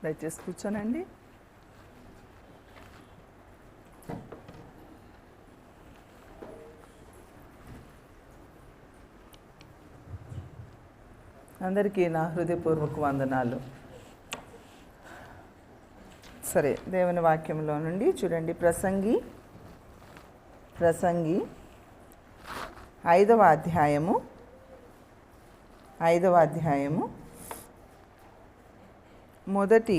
దయచేసి కూర్చోనండి. అందరికీ నా హృదయపూర్వక వందనాలు. సరే, దేవుని వాక్యంలో నుండి చూడండి. ప్రసంగి 5వ అధ్యాయము మొదటి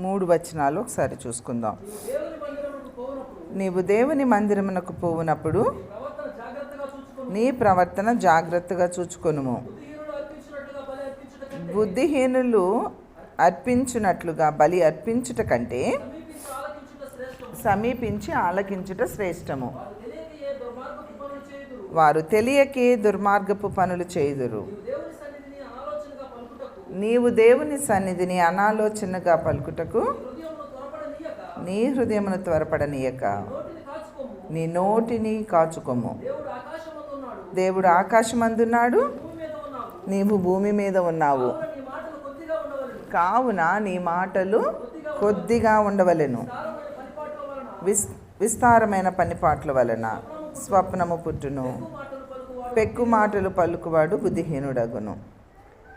3 వచనాలు ఒకసారి చూసుకుందాం. నీవు దేవుని మందిరమునకు పోవునప్పుడు నీ ప్రవర్తన జాగ్రత్తగా చూచుకొనుము. బుద్ధిహీనులు అర్పించున్నట్లుగా బలి అర్పించుట కంటే సమీపించి ఆలకించుట శ్రేష్టము. వారు తెలియకే దుర్మార్గపు పనులు చేయుదురు. నీవు దేవుని సన్నిధిని అనాలోచనగా పలుకుటకు నీ హృదయమును త్వరపడనీయక నీ నోటిని కాచుకొము. దేవుడు ఆకాశమందున్నాడు, నీవు భూమి మీద ఉన్నావు. కావున నీ మాటలు కొద్దిగా ఉండవలెను. విస్తారమైన పనిపాట్ల వలన స్వప్నము పుట్టును. పెక్కు మాటలు పలుకువాడు బుద్ధిహీనుడగును.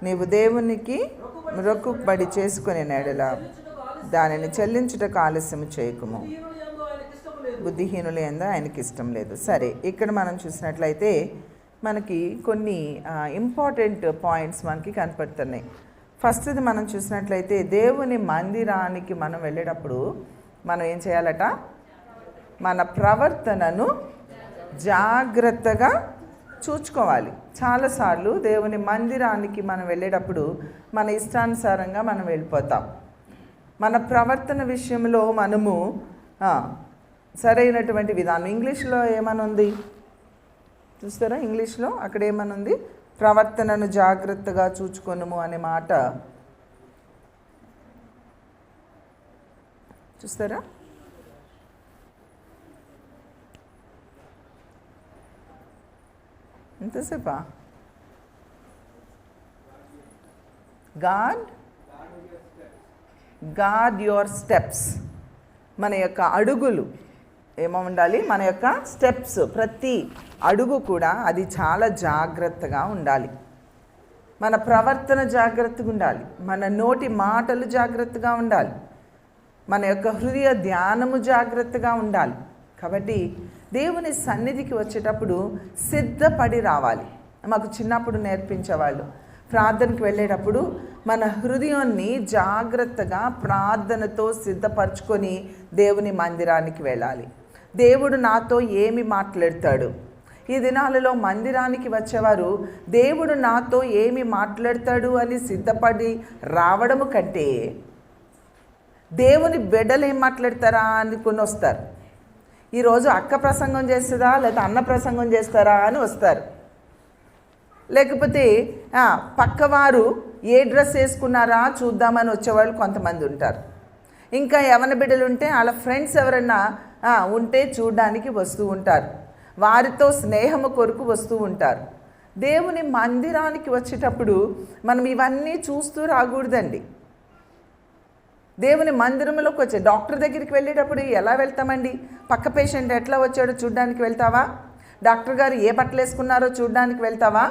నీవు దేవునికి మొక్కుబడి చేసుకునే నెడల దానిని చెల్లించుటకు ఆలస్యము చేయకుము. బుద్ధిహీనుల యందు ఆయనకి ఇష్టం లేదు. సరే, ఇక్కడ మనం చూసినట్లయితే మనకి కొన్ని ఇంపార్టెంట్ పాయింట్స్ మనకి కనపడుతున్నాయి. ఫస్ట్ది మనం చూసినట్లయితే దేవుని మందిరానికి మనం వెళ్ళేటప్పుడు మనం ఏం చేయాలట? మన ప్రవర్తనను జాగ్రత్తగా చూచుకోవాలి. చాలాసార్లు దేవుని మందిరానికి మనం వెళ్ళేటప్పుడు మన ఇష్టానుసారంగా మనం వెళ్ళిపోతాం. మన ప్రవర్తన విషయంలో మనము సరైనటువంటి విధానం. ఇంగ్లీష్లో ఏమనుంది చూస్తారా? ఇంగ్లీష్లో అక్కడ ఏమనుంది? ప్రవర్తనను జాగ్రత్తగా చూచుకొనుము అనే మాట చూస్తారా? ఎంతసేపా? Guard your steps. మన యొక్క అడుగులు ఏమో ఉండాలి? మన యొక్క స్టెప్స్, ప్రతి అడుగు కూడా అది చాలా జాగ్రత్తగా ఉండాలి. మన ప్రవర్తన జాగ్రత్తగా ఉండాలి. మన నోటి మాటలు జాగ్రత్తగా ఉండాలి. మన యొక్క హృదయ ధ్యానము జాగ్రత్తగా ఉండాలి. కాబట్టి దేవుని సన్నిధికి వచ్చేటప్పుడు సిద్ధపడి రావాలి. మాకు చిన్నప్పుడు నేర్పించేవాళ్ళు, ప్రార్థనకు వెళ్ళేటప్పుడు మన హృదయాన్ని జాగ్రత్తగా ప్రార్థనతో సిద్ధపరచుకొని దేవుని మందిరానికి వెళ్ళాలి. దేవుడు నాతో ఏమి మాట్లాడతాడు? ఈ దినాలలో మందిరానికి వచ్చేవారు దేవుడు నాతో ఏమి మాట్లాడతాడు అని సిద్ధపడి రావడము కంటే దేవుని బిడ్డలు ఏం మాట్లాడతారా అనుకుని వస్తారు. ఈరోజు అక్క ప్రసంగం చేస్తుందా లేదా అన్న ప్రసంగం చేస్తారా అని వస్తారు. లేకపోతే పక్కవారు ఏ డ్రెస్ వేసుకున్నారా చూద్దామని వచ్చేవాళ్ళు కొంతమంది ఉంటారు. ఇంకా యవన బిడ్డలు ఉంటే వాళ్ళ ఫ్రెండ్స్ ఎవరన్నా ఉంటే చూడడానికి వస్తూ ఉంటారు. వారితో స్నేహము కొరకు వస్తూ ఉంటారు. దేవుని మందిరానికి వచ్చేటప్పుడు మనం ఇవన్నీ చూస్తూ రాకూడదండి. దేవుని మందిరంలోకి వచ్చే డాక్టర్ దగ్గరికి వెళ్ళేటప్పుడు ఎలా వెళ్తామండి? పక్క పేషెంట్ ఎట్లా వచ్చాడో చూడడానికి వెళ్తావా? డాక్టర్ గారు ఏ బట్టలు వేసుకున్నారో చూడడానికి వెళ్తావా?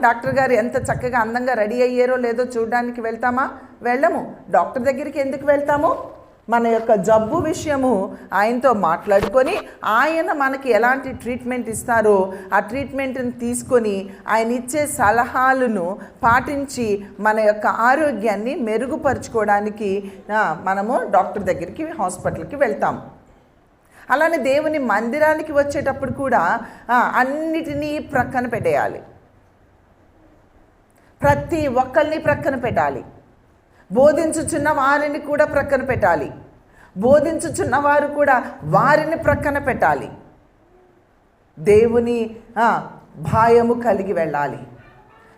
డాక్టర్ గారు ఎంత చక్కగా అందంగా రెడీ అయ్యారో లేదో చూడడానికి వెళ్తామా? వెళ్ళము. డాక్టర్ దగ్గరికి ఎందుకు వెళ్తాము? మన యొక్క జబ్బు విషయము ఆయనతో మాట్లాడుకొని ఆయన మనకి ఎలాంటి ట్రీట్మెంట్ ఇస్తారో ఆ ట్రీట్మెంట్ని తీసుకొని ఆయన ఇచ్చే సలహాలను పాటించి మన యొక్క ఆరోగ్యాన్ని మెరుగుపరుచుకోవడానికి మనము డాక్టర్ దగ్గరికి, హాస్పిటల్కి వెళ్తాం. అలానే దేవుని మందిరానికి వచ్చేటప్పుడు కూడా అన్నిటినీ ప్రక్కన పెట్టేయాలి. ప్రతి ఒక్కరిని ప్రక్కన పెట్టాలి. బోధించుచున్న వారిని కూడా ప్రక్కన పెట్టాలి. బోధించుచున్న వారు కూడా వారిని ప్రక్కన పెట్టాలి. దేవుని భయము కలిగి వెళ్ళాలి.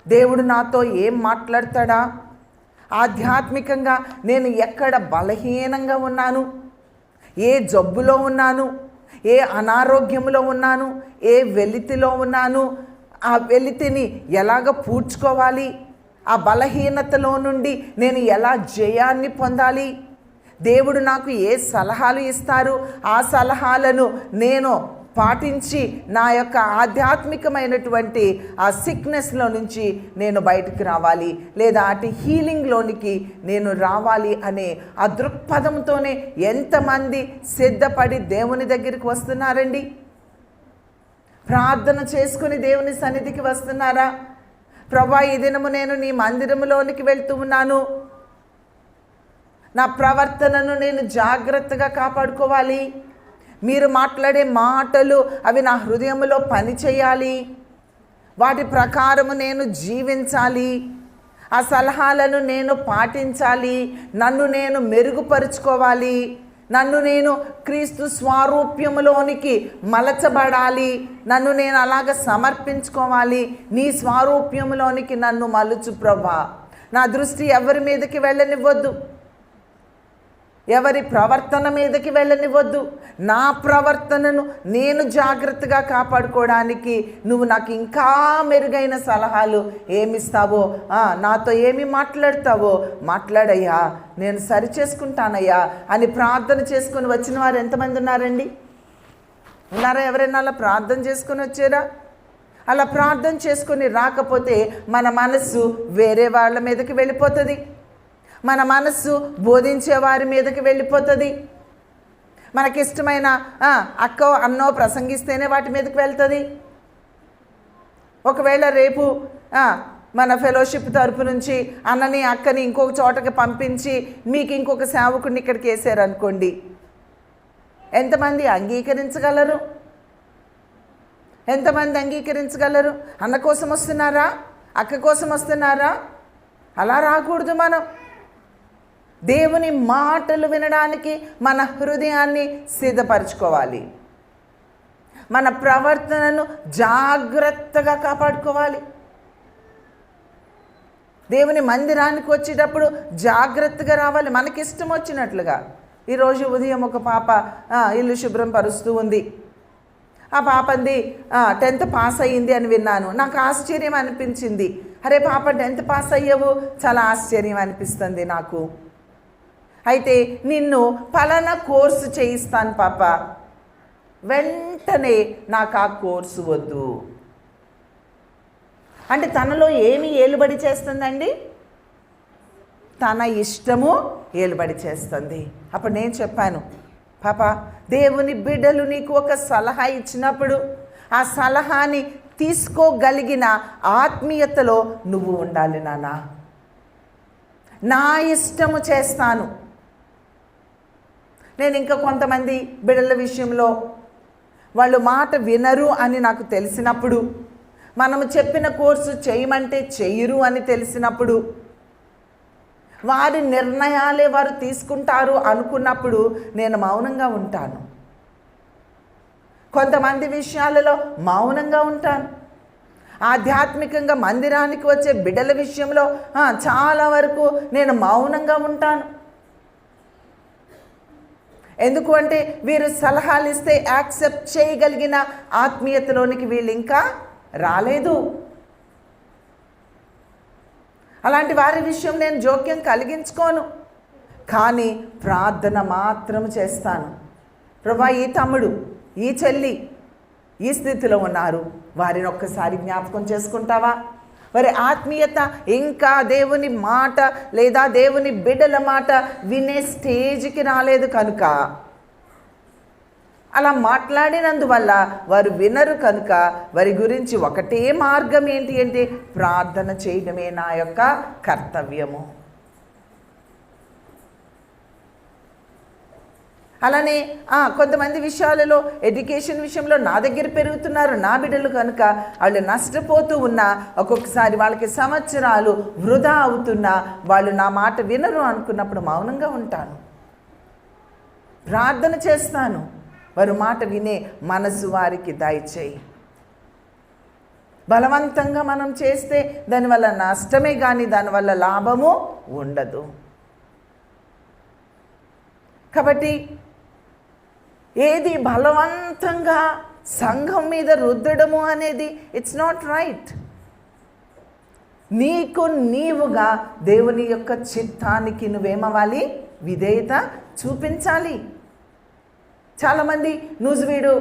దేవుడు నాతో ఏం మాట్లాడతాడా? ఆధ్యాత్మికంగా నేను ఎక్కడ బలహీనంగా ఉన్నాను, ఏ జబ్బులో ఉన్నాను, ఏ అనారోగ్యంలో ఉన్నాను, ఏ వెలితిలో ఉన్నాను, ఆ వెలితిని ఎలాగ పూడ్చుకోవాలి, ఆ బలహీనతలో నుండి నేను ఎలా జయాన్ని పొందాలి, దేవుడు నాకు ఏ సలహాలు ఇస్తారు, ఆ సలహాలను నేను పాటించి నా యొక్క ఆధ్యాత్మికమైనటువంటి ఆ సిక్నెస్లో నుంచి నేను బయటికి రావాలి, లేదా అటు హీలింగ్లోనికి నేను రావాలి అనే ఆ దృక్పథంతోనే ఎంతమంది సిద్ధపడి దేవుని దగ్గరికి వస్తున్నారండి? ప్రార్థన చేసుకుని దేవుని సన్నిధికి వస్తున్నారా? ప్రభా, ఈ దినము నేను నీ మందిరములోనికి వెళ్తూ ఉన్నాను, నా ప్రవర్తనను నేను జాగ్రత్తగా కాపాడుకోవాలి, మీరు మాట్లాడే మాటలు అవి నా హృదయంలో పనిచేయాలి, వాటి ప్రకారము నేను జీవించాలి, ఆ సలహాలను నేను పాటించాలి, నన్ను నేను మెరుగుపరుచుకోవాలి, నన్ను నేను క్రీస్తు స్వారూప్యములోనికి మలచబడాలి, నన్ను నేను అలాగ సమర్పించుకోవాలి, నీ స్వారూప్యములోనికి నన్ను మలుచు ప్రభా. నా దృష్టి ఎవరి మీదకి వెళ్ళనివ్వద్దు, ఎవరి ప్రవర్తన మీదకి వెళ్ళనివ్వద్దు. నా ప్రవర్తనను నేను జాగ్రత్తగా కాపాడుకోవడానికి నువ్వు నాకు ఇంకా మెరుగైన సలహాలు ఏమిస్తావో, నాతో ఏమి మాట్లాడతావో మాట్లాడయ్యా, నేను సరి చేసుకుంటానయ్యా అని ప్రార్థన చేసుకొని వచ్చిన వారు ఎంతమంది ఉన్నారండి? ఉన్నారా? ఎవరైనా అలా ప్రార్థన చేసుకొని వచ్చారా? అలా ప్రార్థన చేసుకొని రాకపోతే మన మనస్సు వేరే వాళ్ళ మీదకి వెళ్ళిపోతుంది, మన మనస్సు బోధించే వారి మీదకి వెళ్ళిపోతుంది, మనకిష్టమైన అక్కో అన్నో ప్రసంగిస్తేనే వాటి మీదకి వెళ్తుంది. ఒకవేళ రేపు మన ఫెలోషిప్ తరపు నుంచి అన్నని అక్కని ఇంకొక చోటకి పంపించి మీకు ఇంకొక సేవకుడిని ఇక్కడికి వేసారనుకోండి, ఎంతమంది అంగీకరించగలరు? ఎంతమంది అంగీకరించగలరు? అన్న కోసం వస్తున్నారా, అక్క కోసం వస్తున్నారా? అలా రాకూడదు. మనం దేవుని మాటలు వినడానికి మన హృదయాన్ని సిద్ధపరచుకోవాలి, మన ప్రవర్తనను జాగ్రత్తగా కాపాడుకోవాలి. దేవుని మందిరానికి వచ్చేటప్పుడు జాగ్రత్తగా రావాలి, మనకిష్టం వచ్చినట్లుగా. ఈరోజు ఉదయం ఒక పాప ఇల్లు శుభ్రం పరుస్తూ ఉంది. ఆ పాపంది 10th పాస్ అయ్యింది అని విన్నాను. నాకు ఆశ్చర్యం అనిపించింది. అరే పాప 10th పాస్ అయ్యావు, చాలా ఆశ్చర్యం అనిపిస్తుంది నాకు. అయితే నిన్ను పలానా కోర్సు చేయిస్తాను పాప. వెంటనే నాకు ఆ కోర్సు వద్దు అంటే తనలో ఏమి ఏలుబడి చేస్తుందండి? తన ఇష్టము ఏలుబడి చేస్తుంది. అప్పుడు నేను చెప్పాను, పాప, దేవుని బిడ్డలు నీకు ఒక సలహా ఇచ్చినప్పుడు ఆ సలహాని తీసుకోగలిగిన ఆత్మీయతలో నువ్వు ఉండాలి నాన్న. నా ఇష్టము చేస్తాను. నేను ఇంకా కొంతమంది బిడ్డల విషయంలో వాళ్ళు మాట వినరు అని నాకు తెలిసినప్పుడు, మనము చెప్పిన కోర్సు చేయమంటే చెయ్యరు అని తెలిసినప్పుడు, వారి నిర్ణయాలే వారు తీసుకుంటారు అనుకున్నప్పుడు నేను మౌనంగా ఉంటాను. కొంతమంది విషయాలలో మౌనంగా ఉంటాను. ఆధ్యాత్మికంగా మందిరానికి వచ్చే బిడ్డల విషయంలో చాలా వరకు నేను మౌనంగా ఉంటాను. ఎందుకు అంటే వీరు సలహాలు ఇస్తే యాక్సెప్ట్ చేయగలిగిన ఆత్మీయతలోనికి వీళ్ళు ఇంకా రాలేదు. అలాంటి వారి విషయం నేను జోక్యం కలిగించుకోను, కానీ ప్రార్థన మాత్రం చేస్తాను. ప్రభా, ఈ తమ్ముడు ఈ చెల్లి ఈ స్థితిలో ఉన్నారు, వారిని ఒక్కసారి జ్ఞాపకం చేసుకుంటావా? వారి ఆత్మీయత ఇంకా దేవుని మాట లేదా దేవుని బిడ్డల మాట వినే స్టేజ్కి రాలేదు కనుక, అలా మాట్లాడినందువల్ల వారు వినరు కనుక వారి గురించి ఒకటే మార్గం ఏంటి అంటే ప్రార్థన చేయడమే నా యొక్క కర్తవ్యము. అలానే కొంతమంది విషయాలలో ఎడ్యుకేషన్ విషయంలో నా దగ్గర పెరుగుతున్నారు నా బిడ్డలు కనుక వాళ్ళు నష్టపోతూ ఉన్నా, ఒక్కొక్కసారి వాళ్ళకి సంవత్సరాలు వృధా అవుతున్నా వాళ్ళు నా మాట వినరు అనుకున్నప్పుడు మౌనంగా ఉంటాను, ప్రార్థన చేస్తాను. వారు మాట వినే మనసు వారికి దయచేయి. బలవంతంగా మనం చేస్తే దానివల్ల నష్టమే కానీ దానివల్ల లాభము ఉండదు. కాబట్టి ఏది బలవంతంగా సంఘం మీద రుద్దడము అనేది ఇట్స్ నాట్ రైట్. నీకు నీవుగా దేవుని యొక్క చిత్తానికి నువ్వేమవ్వాలి? విధేయత చూపించాలి. చాలామంది నూజివీడు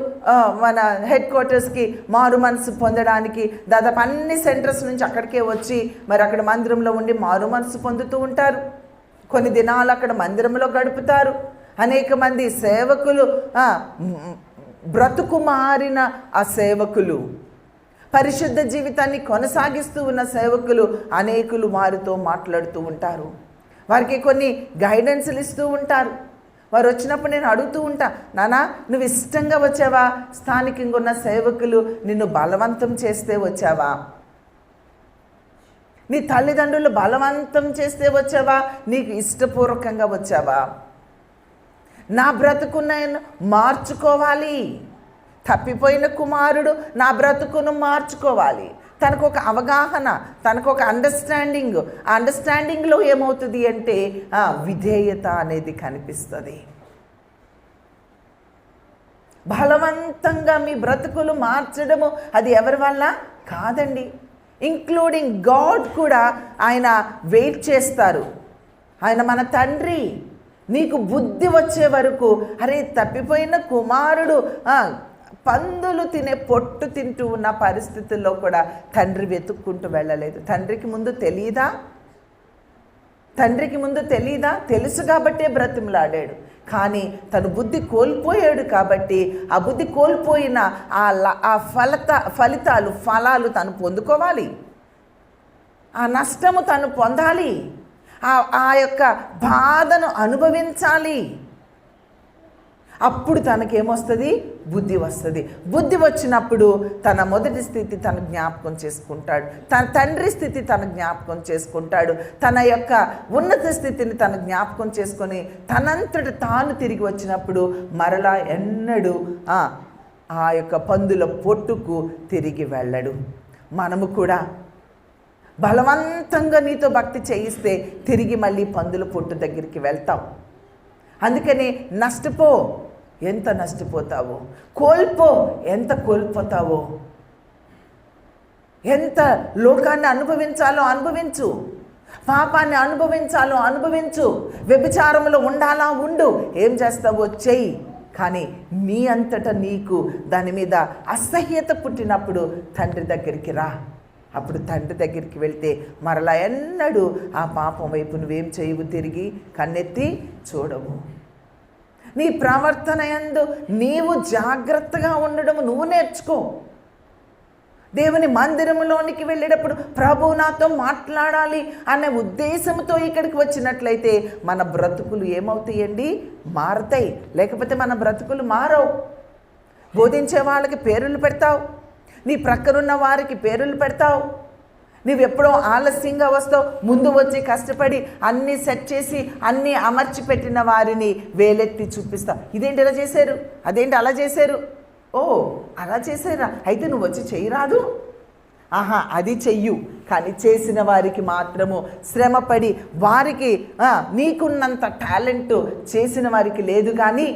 మన హెడ్ క్వార్టర్స్కి మారు మనసు పొందడానికి దాదాపు అన్ని సెంటర్స్ నుంచి అక్కడికే వచ్చి మరి అక్కడ మందిరంలో ఉండి మారు మనసు పొందుతూ ఉంటారు. కొన్ని దినాలు అక్కడ మందిరంలో గడుపుతారు. అనేక మంది సేవకులు, బ్రతుకు మారిన ఆ సేవకులు, పరిశుద్ధ జీవితాన్ని కొనసాగిస్తూ ఉన్న సేవకులు అనేకులు వారితో మాట్లాడుతూ ఉంటారు. వారికి కొన్ని గైడెన్స్లు ఇస్తూ ఉంటారు. వారు వచ్చినప్పుడు నేను అడుగుతూ ఉంటా, నానా నువ్వు ఇష్టంగా వచ్చావా? స్థానికంగా ఉన్న సేవకులు నిన్ను బలవంతం చేస్తే వచ్చావా? నీ తల్లిదండ్రులు బలవంతం చేస్తే వచ్చావా? నీకు ఇష్టపూర్వకంగా వచ్చావా? నా బ్రతుకును నేను మార్చుకోవాలి. తప్పిపోయిన కుమారుడు నా బ్రతుకును మార్చుకోవాలి. తనకు ఒక అవగాహన, తనకు ఒక అండర్స్టాండింగ్. ఆ అండర్స్టాండింగ్లో ఏమవుతుంది అంటే విధేయత అనేది కనిపిస్తుంది. బలవంతంగా మీ బ్రతుకులు మార్చడము అది ఎవరి వల్ల కాదండి. ఇంక్లూడింగ్ గాడ్ కూడా ఆయన వెయిట్ చేస్తారు. ఆయన మన తండ్రి. నీకు బుద్ధి వచ్చే వరకు, అరే తప్పిపోయిన కుమారుడు పందులు తినే పొట్టు తింటూ ఉన్న పరిస్థితుల్లో కూడా తండ్రి వెతుక్కుంటూ వెళ్ళలేదు. తండ్రికి ముందు తెలీదా? తెలుసు కాబట్టే బ్రతిమలాడాడు. కానీ తను బుద్ధి కోల్పోయాడు కాబట్టి ఆ బుద్ధి కోల్పోయిన ఆ ఫలాలు తను పొందుకోవాలి. ఆ నష్టము తను పొందాలి. ఆ యొక్క బాధను అనుభవించాలి. అప్పుడు తనకేమొస్తుంది? బుద్ధి వస్తుంది. బుద్ధి వచ్చినప్పుడు తన మొదటి స్థితి తను జ్ఞాపకం చేసుకుంటాడు. తన తండ్రి స్థితి తను జ్ఞాపకం చేసుకుంటాడు. తన యొక్క ఉన్నత స్థితిని తను జ్ఞాపకం చేసుకొని తనంతట తాను తిరిగి వచ్చినప్పుడు మరలా ఎన్నడూ ఆ యొక్క పందుల పొట్టుకు తిరిగి వెళ్ళడు. మనము కూడా బలవంతంగా నీతో భక్తి చేయిస్తే తిరిగి మళ్ళీ పందుల పొట్టు దగ్గరికి వెళ్తాం. అందుకని నష్టపో, ఎంత నష్టపోతావో, కోల్పో, ఎంత కోల్పోతావో, ఎంత లోకాన్ని అనుభవించాలో అనుభవించు, పాపాన్ని అనుభవించాలో అనుభవించు, వ్యభిచారంలో ఉండాలా ఉండు, ఏం చేస్తావో చెయ్యి. కానీ నీ అంతటా నీకు దాని మీద అసహ్యత పుట్టినప్పుడు తండ్రి దగ్గరికి రా. అప్పుడు తండ్రి దగ్గరికి వెళ్తే మరలా ఎన్నడూ ఆ పాపం వైపు నువ్వేం చేయవు, తిరిగి కన్నెత్తి చూడవు. నీ ప్రవర్తన యందు నీవు జాగ్రత్తగా ఉండడం నువ్వు నేర్చుకో. దేవుని మందిరంలోనికి వెళ్ళేటప్పుడు ప్రభు నాతో మాట్లాడాలి అనే ఉద్దేశంతో ఇక్కడికి వచ్చినట్లయితే మన బ్రతుకులు ఏమవుతాయండి? మారతాయి. లేకపోతే మన బ్రతుకులు మారవు. బోధించే వాళ్ళకి పేర్లు పెడతావు, నీ ప్రక్కనున్న వారికి పేర్లు పెడతావు. నువ్వెప్పుడో ఆలస్యంగా వస్తావు, ముందు వచ్చి కష్టపడి అన్నీ సెట్ చేసి అన్నీ అమర్చి పెట్టిన వారిని వేలెత్తి చూపిస్తావు. ఇదేంటి ఇలా చేశారు, అదేంటి అలా చేశారు, ఓ అలా చేశారా, అయితే నువ్వు వచ్చి చెయ్యరాదు. అది చెయ్యు. కానీ చేసిన వారికి మాత్రము శ్రమపడి వారికి నీకున్నంత టాలెంట్ చేసిన వారికి లేదు. కానీ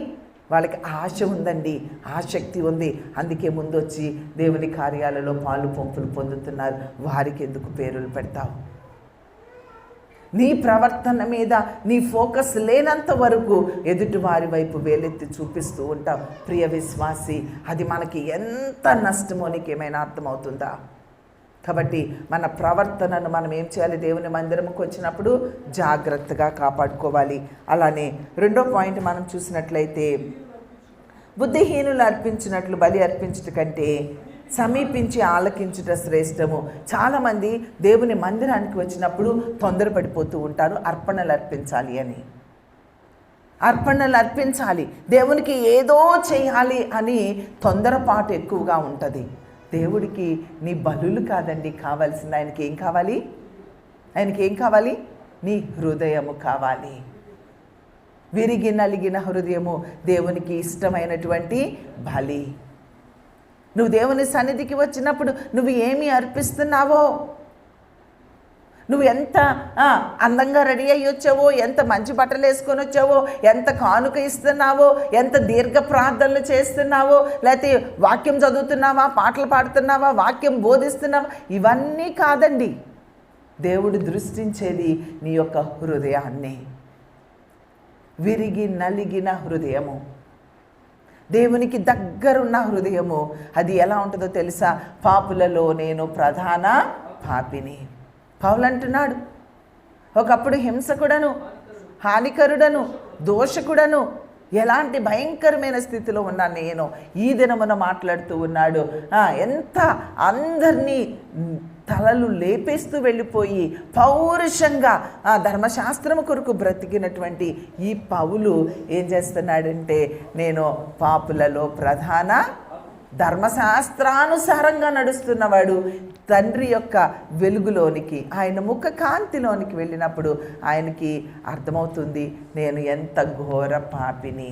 వాళ్ళకి ఆశ ఉందండి, ఆసక్తి ఉంది. అందుకే ముందు వచ్చి దేవుని కార్యాలలో పాలు పంపులు పొందుతున్నారు. వారికి ఎందుకు పేర్లు పెడతావు? నీ ప్రవర్తన మీద నీ ఫోకస్ లేనంత వరకు ఎదుటి వారి వైపు వేలెత్తి చూపిస్తూ ఉంటావు. ప్రియ విశ్వాసి, అది మనకి ఎంత నష్టమో నీకేమైనా అర్థమవుతుందా? కాబట్టి మన ప్రవర్తనను మనం ఏం చేయాలి? దేవుని మందిరంకి వచ్చినప్పుడు జాగ్రత్తగా కాపాడుకోవాలి. అలానే రెండో పాయింట్ మనం చూసినట్లయితే, బుద్ధిహీనులు అర్పించినట్లు బలి అర్పించుట కంటే సమీపించి ఆలకించుట శ్రేష్టము. చాలామంది దేవుని మందిరానికి వచ్చినప్పుడు తొందరపడిపోతూ ఉంటారు అర్పణలు అర్పించాలి అని. అర్పణలు అర్పించాలి, దేవునికి ఏదో చేయాలి అని తొందరపాటు ఎక్కువగా ఉంటుంది. దేవుడికి నీ బలులు కాదండి కావాల్సింది. ఆయనకి ఏం కావాలి? ఆయనకి ఏం కావాలి? నీ హృదయము కావాలి. విరిగి నలిగిన హృదయము దేవునికి ఇష్టమైనటువంటి బలి. నువ్వు దేవుని సన్నిధికి వచ్చినప్పుడు నువ్వు ఏమి అర్పిస్తున్నావో, నువ్వు ఎంత అందంగా రెడీ అయ్యి వచ్చావో, ఎంత మంచి బట్టలు వేసుకొని వచ్చావో, ఎంత కానుక ఇస్తున్నావో, ఎంత దీర్ఘ ప్రార్థనలు చేస్తున్నావో, లేకపోతే వాక్యం చదువుతున్నావా, పాటలు పాడుతున్నావా, వాక్యం బోధిస్తున్నావా, ఇవన్నీ కాదండి. దేవుడు దృష్టించేది నీ యొక్క హృదయాన్ని. విరిగి నలిగిన హృదయము, దేవునికి దగ్గరున్న హృదయము, అది ఎలా ఉంటుందో తెలుసా? పాపులలో నేను ప్రధాన పాపిని. పౌలు అంటున్నాడు, ఒకప్పుడు హింసకుడను, హానికరుడను, దోషకుడను, ఎలాంటి భయంకరమైన స్థితిలో ఉన్నా నేను ఈ దినమున మాట్లాడుతూ ఉన్నాడు. ఎంత అందరినీ తలలు లేపేస్తూ వెళ్ళిపోయి పౌరుషంగా ధర్మశాస్త్రము కొరకు బ్రతికినటువంటి ఈ పౌలు ఏం చేస్తున్నాడంటే, నేను పాపులలో ప్రధాన, ధర్మశాస్త్రానుసారంగా నడుస్తున్నవాడు. తండ్రి యొక్క వెలుగులోనికి, ఆయన ముఖ కాంతిలోనికి వెళ్ళినప్పుడు ఆయనకి అర్థమవుతుంది, నేను ఎంత ఘోర పాపిని,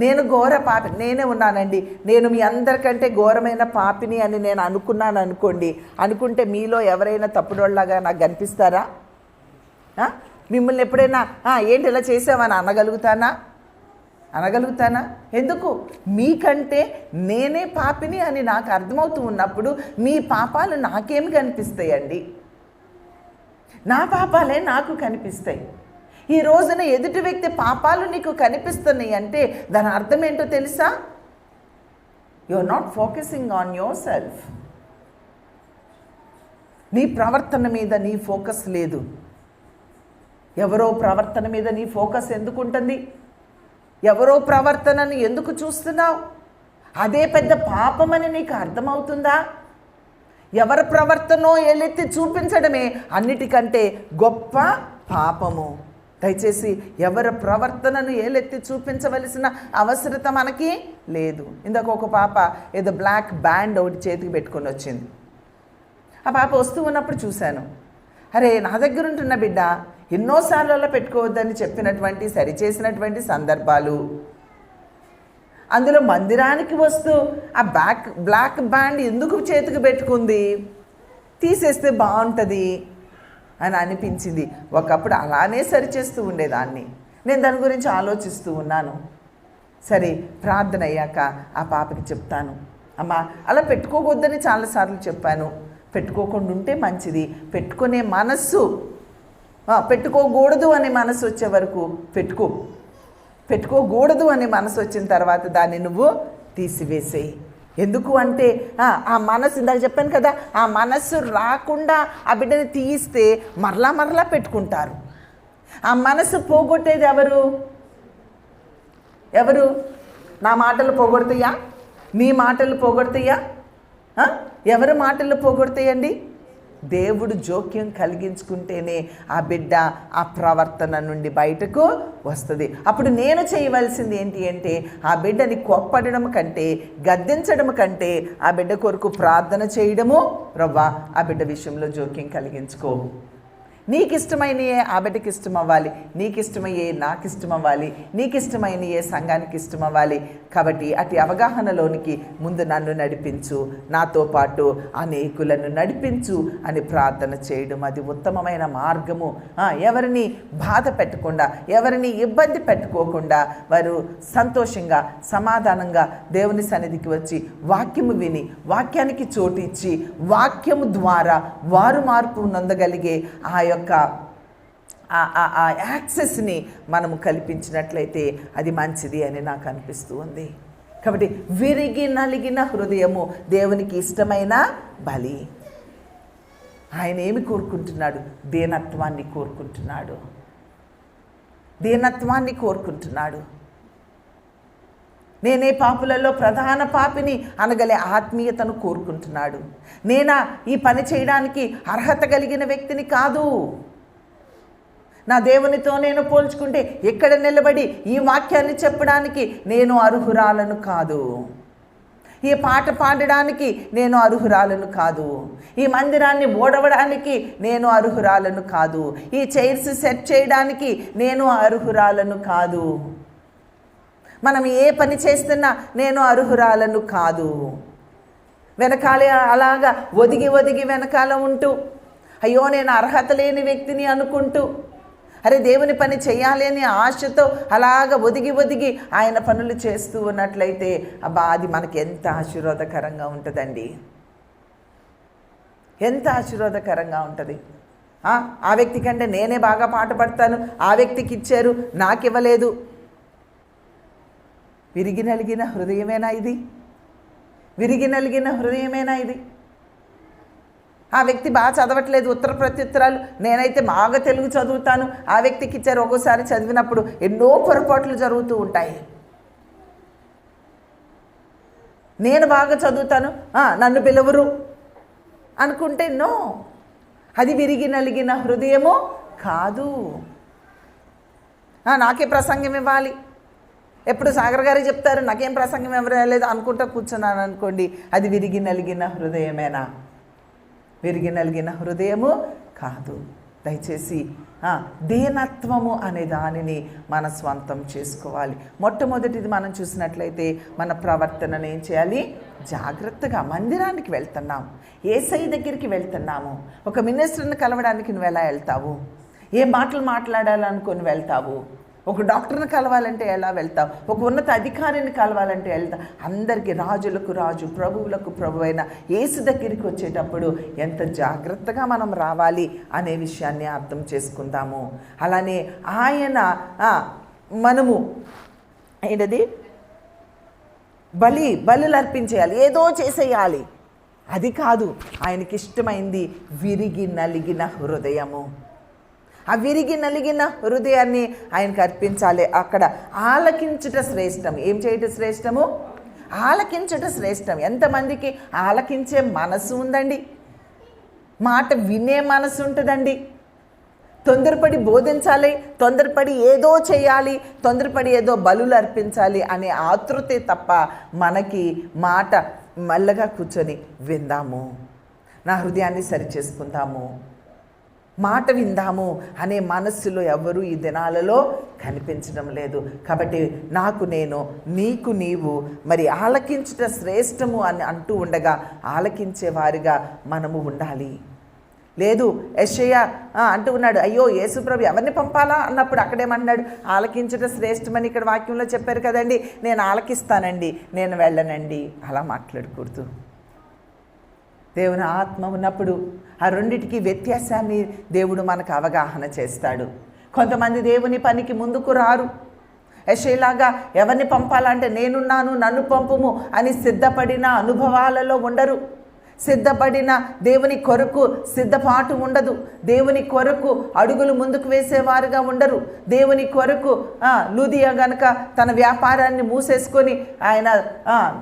నేను ఘోర పాపి. నేనే ఉన్నానండి, నేను మీ అందరికంటే ఘోరమైన పాపిని అని నేను అనుకున్నాను అనుకోండి. అనుకుంటే మీలో ఎవరైనా తప్పుడోళ్ళలాగా నాకు కనిపిస్తారా? మిమ్మల్ని ఎప్పుడైనా ఏంటి ఇలా చేసావని అనగలుగుతానా? ఎందుకు? మీకంటే నేనే పాపిని అని నాకు అర్థమవుతూ ఉన్నప్పుడు మీ పాపాలు నాకేమి కనిపిస్తాయండి? నా పాపాలే నాకు కనిపిస్తాయి. ఈ రోజున ఎదుటి వ్యక్తి పాపాలు నీకు కనిపిస్తున్నాయి అంటే దాని అర్థం ఏంటో తెలుసా? You are not focusing on yourself. నీ ప్రవర్తన మీద నీ ఫోకస్ లేదు. ఎవరో ప్రవర్తన మీద నీ ఫోకస్ ఎందుకు ఉంటుంది? ఎవరో ప్రవర్తనను ఎందుకు చూస్తున్నావు? అదే పెద్ద పాపమని నీకు అర్థమవుతుందా? ఎవరి ప్రవర్తనో ఏలెత్తి చూపించడమే అన్నిటికంటే గొప్ప పాపము. దయచేసి ఎవరి ప్రవర్తనను ఏలెత్తి చూపించవలసిన అవసరత మనకి లేదు. ఇందాక ఒక పాప ఏదో బ్లాక్ బ్యాండ్ ఒకటి చేతికి పెట్టుకొని వచ్చింది. ఆ పాప వస్తూ ఉన్నప్పుడు చూశాను, అరే నా దగ్గర ఉంటున్న బిడ్డ ఎన్నోసార్లు పెట్టుకోవద్దని చెప్పినటువంటి సరిచేసినటువంటి సందర్భాలు, అందులో మందిరానికి వస్తూ ఆ బ్లాక్ బ్యాండ్ ఎందుకు చేతికి పెట్టుకుంది? తీసేస్తే బాగుంటుంది అని అనిపించింది. ఒకప్పుడు అలానే సరిచేస్తూ ఉండేదాన్ని. నేను దాని గురించి ఆలోచిస్తూ ఉన్నాను. సరే, ప్రార్థన అయ్యాక ఆ పాపకి చెప్తాను, అమ్మా అలా పెట్టుకోవద్దని చాలాసార్లు చెప్పాను, పెట్టుకోకుండా ఉంటే మంచిది. పెట్టుకునే మనస్సు, పెట్టుకోకూడదు అనే మనసు వచ్చే వరకు పెట్టుకోకూడదు అనే మనసు వచ్చిన తర్వాత దాన్ని నువ్వు తీసివేసేయి. ఎందుకు అంటే ఆ మనసు, ఇందాక చెప్పాను కదా, ఆ మనస్సు రాకుండా ఆ బిడ్డని తీయిస్తే మరలా పెట్టుకుంటారు. ఆ మనసు పోగొట్టేది ఎవరు? నా మాటలు పోగొడతాయా? మీ మాటలు పోగొడతాయా? ఎవరి మాటలు పోగొడతాయండి? దేవుడు జోక్యం కలిగించుకుంటేనే ఆ బిడ్డ ఆ ప్రవర్తన నుండి బయటకు వస్తుంది. అప్పుడు నేను చేయవలసింది ఏంటి అంటే, ఆ బిడ్డని కోప్పడడం కంటే, గద్దించడం కంటే ఆ బిడ్డ కొరకు ప్రార్థన చేయడము. ప్రభువా, ఆ బిడ్డ విషయంలో జోక్యం కలిగించుకో. నీకు ఇష్టమైనయే ఆ బిడ్డకి ఇష్టం అవ్వాలి, నీకు ఇష్టమయ్యే నాకు ఇష్టం అవ్వాలి, నీకు ఇష్టమైనయే సంఘానికి ఇష్టం అవ్వాలి. కాబట్టి అటు అవగాహనలోనికి ముందు నన్ను నడిపించు, నాతో పాటు అనేకులను నడిపించు అని ప్రార్థన చేయడం అది ఉత్తమమైన మార్గము. ఎవరిని బాధ పెట్టకుండా, ఎవరిని ఇబ్బంది పెట్టుకోకుండా వారు సంతోషంగా సమాధానంగా దేవుని సన్నిధికి వచ్చి వాక్యము విని, వాక్యానికి చోటు ఇచ్చి, వాక్యము ద్వారా వారు మార్పు నొందగలిగే ఆ యొక్క ఆ యాక్సెస్ని మనము కల్పించినట్లయితే అది మంచిది అని నాకు అనిపిస్తూ ఉంది. కాబట్టి విరిగి నలిగిన హృదయము దేవునికి ఇష్టమైన బలి. ఆయన ఏమి కోరుకుంటున్నాడు? దీనత్వాన్ని కోరుకుంటున్నాడు. నేనే పాపులలో ప్రధాన పాపిని అనగలే ఆత్మీయతను కోరుకుంటున్నాడు. నేనా ఈ పని చేయడానికి అర్హత కలిగిన వ్యక్తిని కాదు. నా దేవునితో నేను పోల్చుకుంటే ఎక్కడ నిలబడి ఈ వాక్యాన్ని చెప్పడానికి నేను అర్హురాలను కాదు. ఈ పాట పాడడానికి నేను అర్హురాలను కాదు. ఈ మందిరాన్ని ఓడవడానికి నేను అర్హురాలను కాదు. ఈ చైర్స్ సెట్ చేయడానికి నేను అర్హురాలను కాదు. మనం ఏ పని చేస్తున్నా నేను అర్హురాలను కాదు. వెనకాలే అలాగా ఒదిగి వెనకాల ఉంటూ, అయ్యో నేను అర్హత లేని వ్యక్తిని అనుకుంటూ, అరే దేవుని పని చేయాలి అని ఆశతో అలాగ ఒదిగి ఆయన పనులు చేస్తూ ఉన్నట్లయితే అబ్బా, అది మనకి ఎంత ఆశీర్వాదకరంగా ఉంటుందండి. ఎంత ఆశీర్వాదకరంగా ఉంటుంది. ఆ వ్యక్తి కంటే నేనే బాగా పాట పాడతాను, ఆ వ్యక్తికి ఇచ్చారు, నాకు ఇవ్వలేదు. విరిగి నలిగిన హృదయమేనా ఇది? విరిగి నలిగిన హృదయమేనా ఇది? ఆ వ్యక్తి బాగా చదవట్లేదు, ఉత్తర ప్రత్యుత్తరాలు, నేనైతే బాగా తెలుగు చదువుతాను, ఆ వ్యక్తికి ఇచ్చారు. ఒక్కోసారి చదివినప్పుడు ఎన్నో పొరపాట్లు జరుగుతూ ఉంటాయి. నేను బాగా చదువుతాను, నన్ను పిలవరు అనుకుంటే నో, అది విరిగి నలిగిన హృదయము కాదు. నాకే ప్రసంగం ఇవ్వాలి, ఎప్పుడు సాగర్ గారే చెప్తారు, నాకేం ప్రసంగం ఇవ్వలేదు అనుకుంటా కూర్చున్నాను అనుకోండి, అది విరిగి నలిగిన హృదయమేనా? విరిగి నలిగిన హృదయము కాదు. దయచేసి దీనత్వము అనే దానిని మన స్వంతం చేసుకోవాలి. మొట్టమొదటిది మనం చూసినట్లయితే మన ప్రవర్తనను ఏం చేయాలి? జాగ్రత్తగా. మందిరానికి వెళ్తున్నాము, యేసయ్య దగ్గరికి వెళ్తున్నాము, ఒక మినిస్టర్ని కలవడానికి నువ్వు ఎలా వెళ్తావు? ఏ మాటలు మాట్లాడాలనుకొని వెళ్తావు? ఒక డాక్టర్ని కలవాలంటే ఎలా వెళ్తావు? ఒక ఉన్నత అధికారిని కలవాలంటే వెళ్తావు? అందరికీ, రాజులకు రాజు, ప్రభువులకు ప్రభు అయిన యేసు దగ్గరికి వచ్చేటప్పుడు ఎంత జాగ్రత్తగా మనం రావాలి అనే విషయాన్ని అర్థం చేసుకుందాము. అలానే ఆయన మనము ఏంటది బలులు అర్పించేయాలి, ఏదో చేసేయాలి, అది కాదు. ఆయనకి ఇష్టమైంది విరిగి నలిగిన హృదయము. ఆ విరిగి నలిగిన హృదయాన్ని ఆయనకు అర్పించాలి. అక్కడ ఆలకించుట శ్రేష్టం. ఏం చేయటం శ్రేష్టము? ఆలకించుట శ్రేష్టం. ఎంతమందికి ఆలకించే మనసు ఉందండి? మాట వినే మనసు ఉంటుందండి? తొందరపడి బోధించాలి, తొందరపడి ఏదో చేయాలి, తొందరపడి ఏదో బలులు అర్పించాలి అనే ఆతృతే తప్ప మనకి మాట మెల్లగా కూర్చొని విందాము, నా హృదయాన్ని సరిచేసుకుందాము, మాట విందాము అనే మనస్సులో ఎవరు ఈ దినాలలో కనిపించడం లేదు. కాబట్టి నాకు నేను, నీకు నీవు, మరి ఆలకించుట శ్రేష్టము అని అంటూ ఉండగా ఆలకించేవారిగా మనము ఉండాలి. లేదు, యెషయా అంటూ ఉన్నాడు, అయ్యో యేసుప్రభు ఎవరిని పంపాలా అన్నప్పుడు అక్కడేమన్నాడు? ఆలకించుట శ్రేష్టమని ఇక్కడ వాక్యంలో చెప్పారు కదండి, నేను ఆలకిస్తానండి, నేను వెళ్ళనండి. అలా మాట్లాడకూడదు. దేవుని ఆత్మ ఉన్నప్పుడు ఆ రెండిటికి వ్యత్యాసాన్ని దేవుడు మనకు అవగాహన చేస్తాడు. కొంతమంది దేవుని పనికి ముందుకు రారు. యెషయాలాగా ఎవరిని పంపాలంటే నేనున్నాను, నన్ను పంపుము అని సిద్ధపడిన అనుభవాలలో ఉండరు. సిద్ధపడిన దేవుని కొరకు సిద్ధపాటు ఉండదు. దేవుని కొరకు అడుగులు ముందుకు వేసేవారుగా ఉండరు. దేవుని కొరకు లూదియా గనక తన వ్యాపారాన్ని మూసేసుకొని ఆయన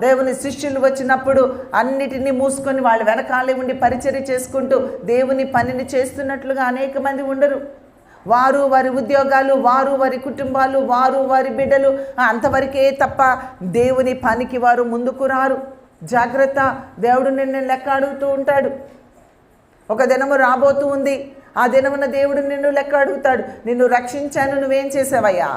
దేవుని శిష్యులు వచ్చినప్పుడు అన్నిటినీ మూసుకొని వాళ్ళ వెనకాలే ఉండి పరిచర్య చేసుకుంటూ దేవుని పనిని చేస్తున్నట్లుగా అనేక మంది ఉండరు. వారు వారి ఉద్యోగాలు, వారు వారి కుటుంబాలు, వారు వారి బిడ్డలు, అంతవరకే తప్ప దేవుని పనికి వారు ముందుకు రారు. జాగ్రత్త, దేవుడు నిన్ను లెక్క అడుగుతూ ఉంటాడు. ఒక దినము రాబోతూ ఉంది, ఆ దినమున దేవుడు నిన్ను లెక్క అడుగుతాడు. నిన్ను రక్షించాను, నువ్వేం చేసావయ్యా?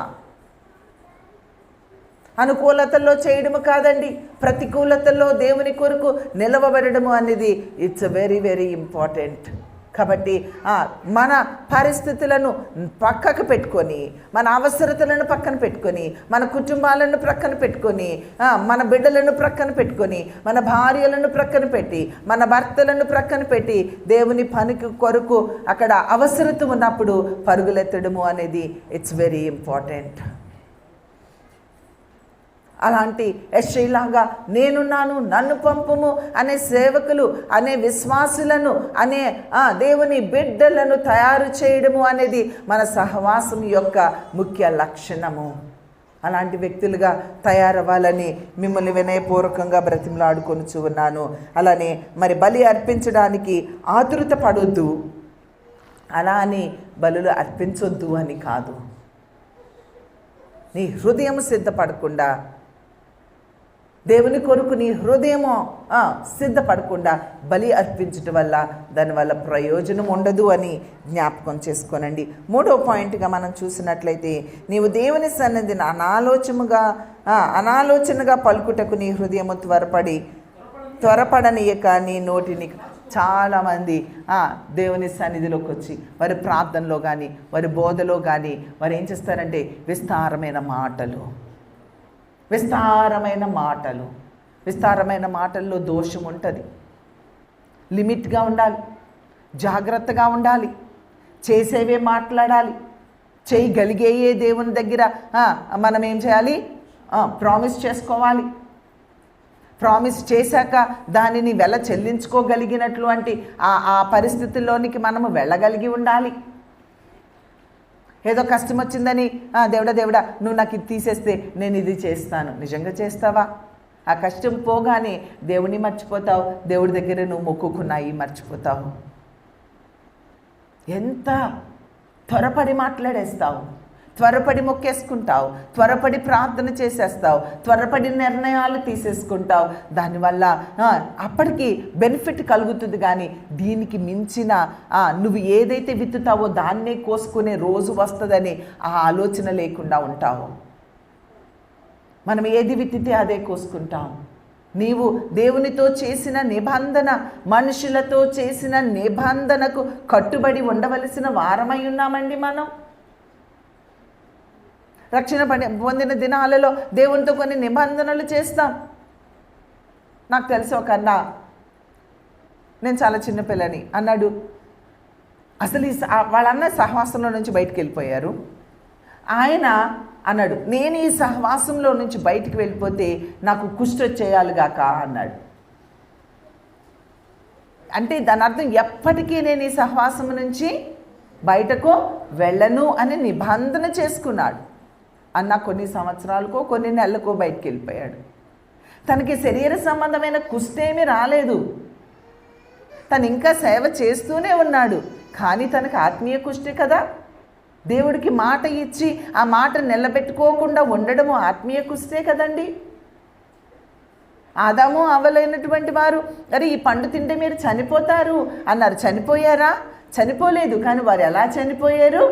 అనుకూలతల్లో చేయడము కాదండి, ప్రతికూలతల్లో దేవుని కొరకు నిలవబడము అనేది ఇట్స్ వెరీ వెరీ ఇంపార్టెంట్. కాబట్టి మన పరిస్థితులను పక్కకు పెట్టుకొని, మన అవసరతలను పక్కన పెట్టుకొని, మన కుటుంబాలను ప్రక్కన పెట్టుకొని, మన బిడ్డలను ప్రక్కన పెట్టుకొని, మన భార్యలను ప్రక్కన పెట్టి, మన భర్తలను ప్రక్కన పెట్టి దేవుని పనికి కొరకు అక్కడ అవసరత ఉన్నప్పుడు పరుగులెత్తడము అనేది ఇట్స్ వెరీ ఇంపార్టెంట్. అలాంటి యెషయాలాగా నేనున్నాను, నన్ను పంపుము అనే సేవకులు, అనే విశ్వాసులను, అనే దేవుని బిడ్డలను తయారు చేయడము అనేది మన సహవాసం యొక్క ముఖ్య లక్షణము. అలాంటి వ్యక్తులుగా తయారవ్వాలని మిమ్మల్ని వినయపూర్వకంగా బ్రతిమలాడుకొనుచు ఉన్నాను. అలానే మరి బలి అర్పించడానికి ఆతురత పడొద్దు, అలా అని బలులు అర్పించొద్దు అని కాదు. నీ హృదయం సిద్ధపడకుండా, దేవుని కొరకు నీ హృదయము సిద్ధపడకుండా బలి అర్పించటం వల్ల దానివల్ల ప్రయోజనం ఉండదు అని జ్ఞాపకం చేసుకోనండి. 3వ పాయింట్గా మనం చూసినట్లయితే, నీవు దేవుని సన్నిధిని అనాలోచనగా పలుకుటకు నీ హృదయము త్వరపడనీయక నీ నోటిని. చాలామంది దేవుని సన్నిధిలోకి వచ్చి వారి ప్రార్థనలో కానీ వారి బోధలో కానీ వారు ఏం చేస్తారంటే విస్తారమైన మాటలు. విస్తారమైన మాటల్లో దోషం ఉంటుంది. లిమిట్గా ఉండాలి, జాగ్రత్తగా ఉండాలి, చేసేవే మాట్లాడాలి, చేయగలిగేయే దేవుని దగ్గర మనం ఏం చేయాలి, ప్రామిస్ చేసుకోవాలి. ప్రామిస్ చేశాక దానిని చెల్లించుకోగలిగినటువంటి ఆ పరిస్థితుల్లోనికి మనము వెళ్ళగలిగి ఉండాలి. ఏదో కష్టం వచ్చిందని దేవుడా నువ్వు నాకు ఇది తీసేస్తే నేను ఇది చేస్తాను. నిజంగా చేస్తావా? ఆ కష్టం పోగానే దేవుని మర్చిపోతావు, దేవుడి దగ్గర నువ్వు మొక్కుకున్నాయి మర్చిపోతావు. ఎంత త్వరపడి మాట్లాడేస్తావు, త్వరపడి మొక్కేసుకుంటావు, త్వరపడి ప్రార్థన చేసేస్తావు, త్వరపడి నిర్ణయాలు తీసేసుకుంటావు. దానివల్ల అప్పటికి బెనిఫిట్ కలుగుతుంది, కానీ దీనికి మించిన నువ్వు ఏదైతే విత్తుతావో దాన్నే కోసుకునే రోజు వస్తుందని ఆ ఆలోచన లేకుండా ఉంటావు. మనం ఏది విత్తితే అదే కోసుకుంటాం. నీవు దేవునితో చేసిన నిబంధన, మనుషులతో చేసిన నిబంధనకు కట్టుబడి ఉండవలసిన వారమై ఉన్నామండి. మనం రక్షణ పొందిన దినాలలో దేవునితో కొన్ని నిబంధనలు చేస్తాం. నాకు తెలిసి ఒక అన్న, నేను చాలా చిన్నపిల్లని అన్నాడు, అసలు వాళ్ళన్న సహవాసంలో నుంచి బయటికి వెళ్ళిపోయారు. ఆయన అన్నాడు, నేను ఈ సహవాసంలో నుంచి బయటికి వెళ్ళిపోతే నాకు కుష్టి వచ్చేయాలిగాక అన్నాడు. అంటే దాని అర్థం ఎప్పటికీ నేను ఈ సహవాసం నుంచి బయటకు వెళ్ళను అని నిబంధన చేసుకున్నాడు. అన్న కొన్ని సంవత్సరాలకో కొన్ని నెలలకో బయటికి వెళ్ళిపోయాడు. తనకి శరీర సంబంధమైన కుస్తేమీ రాలేదు, తను ఇంకా సేవ చేస్తూనే ఉన్నాడు. కానీ తనకు ఆత్మీయ కుష్టి కదా. దేవుడికి మాట ఇచ్చి ఆ మాట నిలబెట్టుకోకుండా ఉండడము ఆత్మీయ కుష్టే కదండి. ఆదాము అవ్వలేనటువంటి వారు అరే ఈ పండు తింటే మీరు చనిపోతారు అన్నారు. చనిపోయారా? చనిపోలేదు. కానీ వారు ఎలా చనిపోయారు?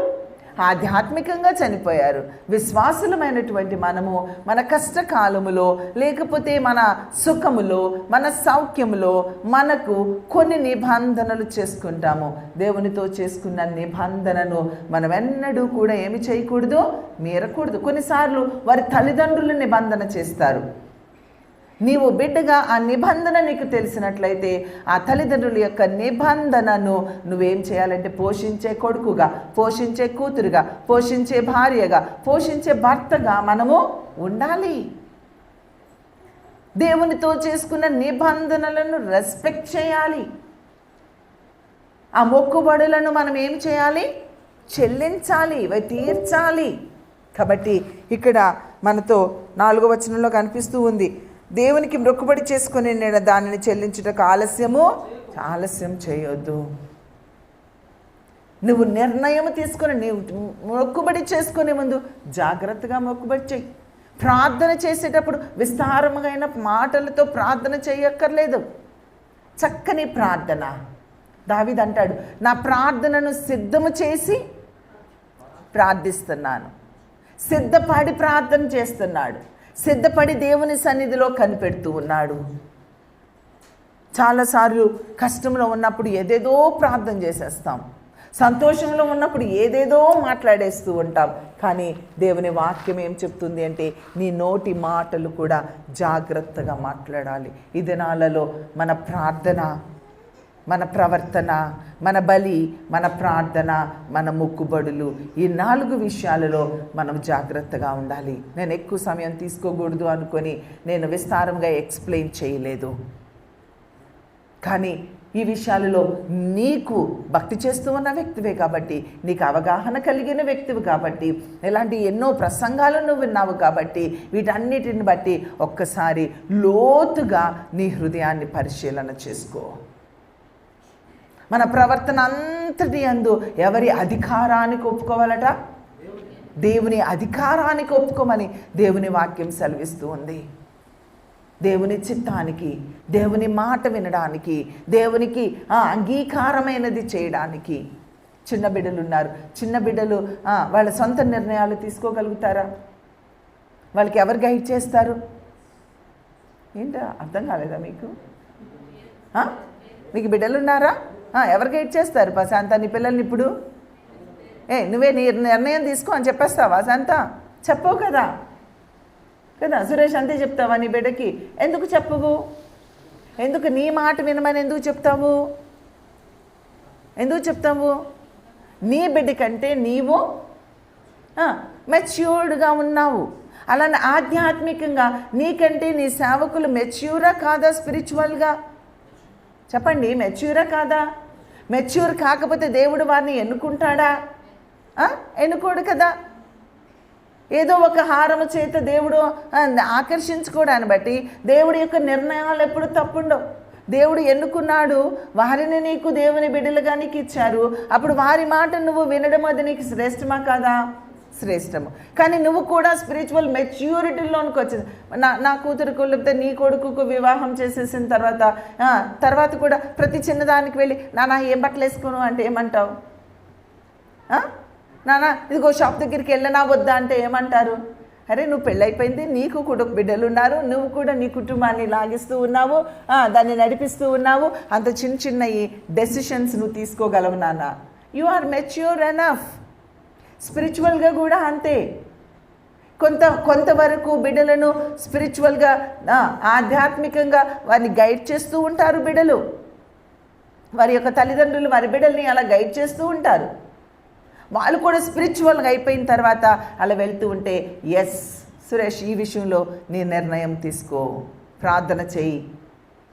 ఆధ్యాత్మికంగా చనిపోయారు. విశ్వాసులమైనటువంటి మనము మన కష్టకాలములో, లేకపోతే మన సుఖములో, మన సౌఖ్యములో మనకు కొన్ని నిబంధనలు చేసుకుంటాము. దేవునితో చేసుకున్న నిబంధనను మనం ఎన్నడూ కూడా ఏమి చేయకూడదు, మీరకూడదు. కొన్నిసార్లు వారి తల్లిదండ్రులు నిబంధన చేస్తారు. నీవు బిడ్డగా ఆ నిబంధన నీకు తెలిసినట్లయితే ఆ తల్లిదండ్రుల యొక్క నిబంధనను నువ్వేం చేయాలంటే పోషించే కొడుకుగా, పోషించే కూతురుగా, పోషించే భార్యగా, పోషించే భర్తగా మనము ఉండాలి. దేవునితో చేసుకున్న నిబంధనలను రెస్పెక్ట్ చేయాలి. ఆ మొక్కుబడులను మనం ఏం చేయాలి? చెల్లించాలి, అవి తీర్చాలి. కాబట్టి ఇక్కడ మనతో 4వ వచనంలో కనిపిస్తూ ఉంది, దేవునికి మొక్కుబడి చేసుకుని నేను దానిని చెల్లించుటకు ఆలస్యం చేయొద్దు. నువ్వు నిర్ణయం తీసుకుని నీవు మొక్కుబడి చేసుకునే ముందు జాగ్రత్తగా మొక్కుబడి చెయ్యి. ప్రార్థన చేసేటప్పుడు విస్తారమైన మాటలతో ప్రార్థన చేయక్కర్లేదు. చక్కని ప్రార్థన. దావీదు అంటాడు, నా ప్రార్థనను సిద్ధము చేసి ప్రార్థిస్తున్నాను. సిద్ధపడి ప్రార్థన చేస్తున్నాడు, సిద్ధపడి దేవుని సన్నిధిలో కనిపెడుతూ ఉన్నాడు. చాలాసార్లు కష్టంలో ఉన్నప్పుడు ఏదేదో ప్రార్థన చేసేస్తాం, సంతోషంలో ఉన్నప్పుడు ఏదేదో మాట్లాడేస్తూ ఉంటాం. కానీ దేవుని వాక్యం ఏం చెప్తుంది అంటే నీ నోటి మాటలు కూడా జాగ్రత్తగా మాట్లాడాలి. ఈ దినాలలో మన ప్రార్థన, మన ప్రవర్తన, మన బలి, మన ప్రార్థన, మన మొక్కుబడులు, ఈ 4 విషయాలలో మనం జాగ్రత్తగా ఉండాలి. నేను ఎక్కువ సమయం తీసుకోకూడదు అనుకొని నేను విస్తారంగా ఎక్స్ప్లెయిన్ చేయలేదు. కానీ ఈ విషయాలలో నీకు భక్తి చేస్తూ ఉన్న వ్యక్తివే కాబట్టి, నీకు అవగాహన కలిగిన వ్యక్తివి కాబట్టి, ఇలాంటి ఎన్నో ప్రసంగాలు నువ్వు విన్నావు కాబట్టి, వీటన్నిటిని బట్టి ఒక్కసారి లోతుగా నీ హృదయాన్ని పరిశీలన చేసుకో. మన ప్రవర్తన అంతటి యందు ఎవరి అధికారానికి ఒప్పుకోవాలట? దేవుని అధికారానికి ఒప్పుకోమని దేవుని వాక్యం సెలవిస్తూ ఉంది. దేవుని చిత్తానికి, దేవుని మాట వినడానికి, దేవునికి అంగీకారమైనది చేయడానికి. చిన్న బిడ్డలు ఉన్నారు. చిన్న బిడ్డలు వాళ్ళ సొంత నిర్ణయాలు తీసుకోగలుగుతారా? వాళ్ళకి ఎవరు గైడ్ చేస్తారు? ఏంటో అర్థం కాలేదా మీకు? మీకు బిడ్డలు ఉన్నారా? ఎవరు గైడ్ చేస్తారు? శాంత నీ పిల్లల్ని ఇప్పుడు నువ్వే నీ నిర్ణయం తీసుకో అని చెప్పేస్తావా? శాంత చెప్పవు కదా. సురేష్ అంతే చెప్తావా నీ బిడ్డకి? ఎందుకు చెప్పవు? ఎందుకు నీ మాట వినమని ఎందుకు చెప్తావు? ఎందుకు చెప్తావు? నీ బిడ్డ కంటే నీవు మెచ్యూర్డ్గా ఉన్నావు. అలానే ఆధ్యాత్మికంగా నీకంటే నీ సేవకులు మెచ్యూరా కాదా? స్పిరిచువల్గా చెప్పండి, మెచ్యూరా కాదా? మెచ్యూర్ కాకపోతే దేవుడు వారిని ఎన్నుకుంటాడా? ఎన్నుకోడు కదా. ఏదో ఒక హారము చేత దేవుడు ఆకర్షించుకోవడాన్ని బట్టి దేవుడి యొక్క నిర్ణయాలు ఎప్పుడు తప్పుండవు. దేవుడు ఎన్నుకున్నాడు, వారిని నీకు దేవుని బిడ్డలుగా నీకు ఇచ్చారు. అప్పుడు వారి మాట నువ్వు వినడం అది నీకు శ్రేష్టమా కాదా? శ్రేష్టము. కానీ నువ్వు కూడా స్పిరిచువల్ మెచ్యూరిటీలోనికి వచ్చింది. నా కూతురుకు లేకపోతే నీ కొడుకుకు వివాహం చేసేసిన తర్వాత కూడా ప్రతి చిన్నదానికి వెళ్ళి నాన్న ఏం బట్టలు వేసుకోను అంటే ఏమంటావు? నాన్న ఇదిగో షాప్ దగ్గరికి వెళ్ళనా వద్దా అంటే ఏమంటారు? అరే నువ్వు పెళ్ళైపోయింది, నీకు కూడా బిడ్డలు ఉన్నారు, నువ్వు కూడా నీ కుటుంబాన్ని లాగిస్తూ ఉన్నావు, దాన్ని నడిపిస్తూ ఉన్నావు, అంత చిన్న చిన్న ఈ డెసిషన్స్ నువ్వు తీసుకోగలవు నాన్న. You are mature enough. స్పిరిచువల్గా కూడా అంతే. కొంతవరకు బిడ్డలను స్పిరిచువల్గా ఆధ్యాత్మికంగా వారిని గైడ్ చేస్తూ ఉంటారు బిడ్డలు. వారి యొక్క తల్లిదండ్రులు వారి బిడ్డల్ని అలా గైడ్ చేస్తూ ఉంటారు. వాళ్ళు కూడా స్పిరిచువల్గా అయిపోయిన తర్వాత అలా వెళ్తూ ఉంటే, ఎస్ సురేష్ ఈ విషయంలో నీ నిర్ణయం తీసుకో, ప్రార్థన చెయ్యి,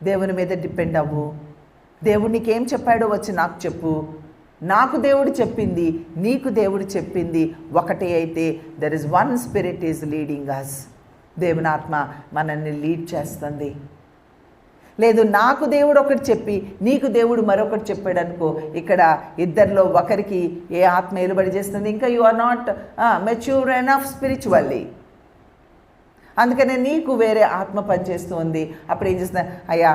దేవుని మీద డిపెండ్ అవ్వు, దేవుడు నీకేం చెప్పాడో వచ్చి నాకు చెప్పు, నాకు దేవుడు చెప్పింది నీకు దేవుడు చెప్పింది ఒకటే అయితే there is one spirit is leading us. దేవుని ఆత్మ మనల్ని లీడ్ చేస్తుంది. లేదు నాకు దేవుడు ఒకటి చెప్పి నీకు దేవుడు మరొకటి చెప్పాడు అనుకో, ఇక్కడ ఇద్దరిలో ఒకరికి ఏ ఆత్మ ఏలుబడి చేస్తుంది, ఇంకా you are not mature enough spiritually. అందుకనే నీకు వేరే ఆత్మ పనిచేస్తుంది. అప్పుడు ఏం చేస్తున్నా, అయ్యా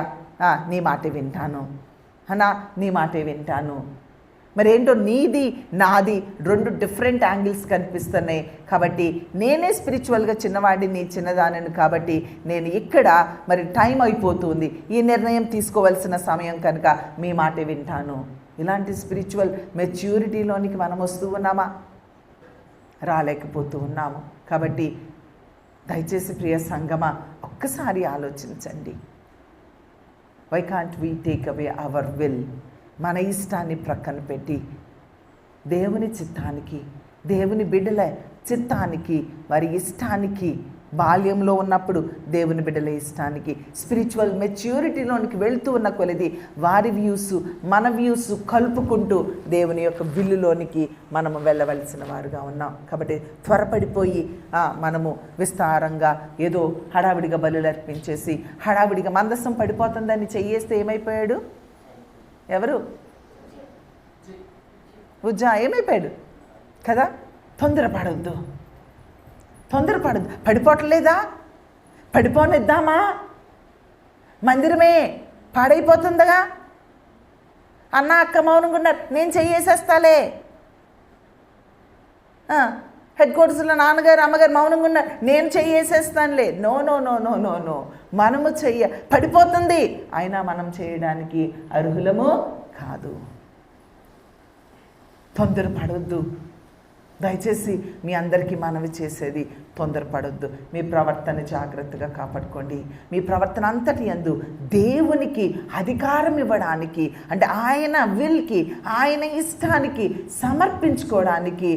నీ మాటే వింటాను, అన్నా నీ మాటే వింటాను. మరి ఏంటో నీది నాది రెండు డిఫరెంట్ యాంగిల్స్ కనిపిస్తున్నాయి. కాబట్టి నేనే స్పిరిచువల్గా చిన్నవాడిని చిన్నదానిని కాబట్టి నేను ఇక్కడ మరి టైం అయిపోతుంది, ఈ నిర్ణయం తీసుకోవాల్సిన సమయం కనుక మీ మాటే వింటాను. ఇలాంటి స్పిరిచువల్ మెచ్యూరిటీలోనికి మనం వస్తూ ఉన్నామా? రాలేకపోతూ ఉన్నాము. కాబట్టి దయచేసి ప్రియ సంగమా ఒక్కసారి ఆలోచించండి. Why can't we take away our will? మన ఇష్టాన్ని ప్రక్కన పెట్టి దేవుని చిత్తానికి, దేవుని బిడ్డల చిత్తానికి, వారి ఇష్టానికి, బాల్యంలో ఉన్నప్పుడు దేవుని బిడ్డల ఇష్టానికి, స్పిరిచువల్ మెచ్యూరిటీలోనికి వెళ్తూ ఉన్న కొలది వారి వ్యూస్ మన వ్యూస్ కలుపుకుంటూ దేవుని యొక్క విల్లులోనికి మనము వెళ్ళవలసిన వారుగా ఉన్నాం. కాబట్టి త్వరపడిపోయి మనము విస్తారంగా ఏదో హడావిడిగా బలులు అర్పించేసి హడావిడిగా మందసం పడిపోతుందని చెయ్యేస్తే ఏమైపోయాడు? ఎవరు? ఉజ్జా ఏమైపోయాడు కదా. తొందరపడద్దు. పడిపోవట్లేదా? పడిపోనిద్దామా? మందిరమే పాడైపోతుందిగా. అన్న అక్క మౌనంగా ఉన్నారు, నేను చెయ్యేసేస్తాలే. హెడ్ క్వార్టర్స్లో నాన్నగారు అమ్మగారు మౌనంగా ఉన్నారు, నేను చెయ్యేసేస్తానులే. No no no no no no మనము పడిపోతుంది, అయినా మనం చేయడానికి అర్హులము కాదు. తొందరపడొద్దు. దయచేసి మీ అందరికీ మనవి చేసేది, తొందరపడొద్దు. మీ ప్రవర్తన జాగ్రత్తగా కాపాడుకోండి. మీ ప్రవర్తన అంతటి యందు దేవునికి అధికారం ఇవ్వడానికి, అంటే ఆయన విల్కి, ఆయన ఇష్టానికి సమర్పించుకోవడానికి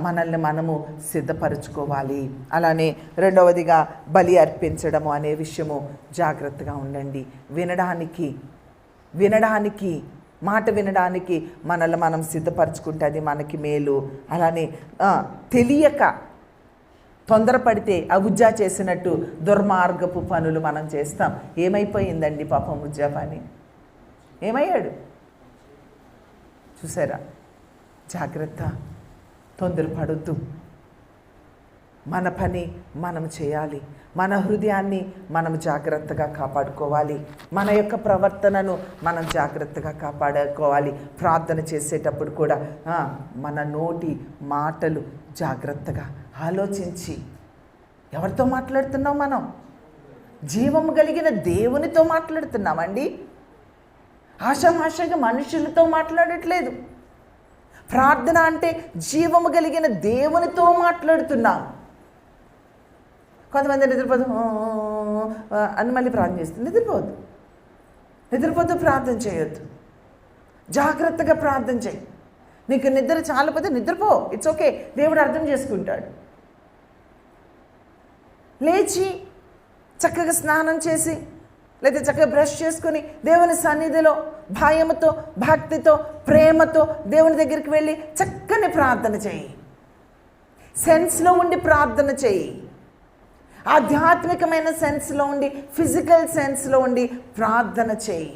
మనల్ని మనము సిద్ధపరచుకోవాలి. అలానే రెండవదిగా బలి అర్పించడము అనే విషయము జాగ్రత్తగా ఉండండి. వినడానికి మాట వినడానికి మనల్ని మనం సిద్ధపరచుకుంటే అది మనకి మేలు. అలానే తెలియక తొందరపడితే ఉజ్జా చేసినట్టు దుర్మార్గపు పనులు మనం చేస్తాం. ఏమైపోయిందండి పాపం ఉజ్జా పని? ఏమయ్యాడు చూసారా? జాగ్రత్త, తొందరపడొద్దు. మన పని మనం చేయాలి. మన హృదయాన్ని మనం జాగ్రత్తగా కాపాడుకోవాలి. మన యొక్క ప్రవర్తనను మనం జాగ్రత్తగా కాపాడుకోవాలి. ప్రార్థన చేసేటప్పుడు కూడా మన నోటి మాటలు జాగ్రత్తగా ఆలోచించి, ఎవరితో మాట్లాడుతున్నాం? మనం జీవము కలిగిన దేవునితో మాట్లాడుతున్నామండి. ఆషామాషగా మనుషులతో మాట్లాడట్లేదు. ప్రార్థన అంటే జీవము కలిగిన దేవునితో మాట్లాడుతున్నాం. కొంతమంది నిద్రపోదు అని మళ్ళీ ప్రార్థన చేస్తుంది. నిద్రపోవద్దు. నిద్రపోతూ ప్రార్థన చేయొద్దు. జాగ్రత్తగా ప్రార్థన చేయి. నీకు నిద్ర చాలపోతే నిద్రపో, ఇట్స్ ఓకే, దేవుడు అర్థం చేసుకుంటాడు. లేచి చక్కగా స్నానం చేసి లేదా చక్కగా బ్రష్ చేసుకొని దేవుని సన్నిధిలో భయముతో, భక్తితో, ప్రేమతో దేవుని దగ్గరికి వెళ్ళి చక్కని ప్రార్థన చేయి. సెన్స్లో ఉండి ప్రార్థన చేయి. ఆధ్యాత్మికమైన సెన్స్లో ఉండి, ఫిజికల్ సెన్స్లో ఉండి ప్రార్థన చేయి.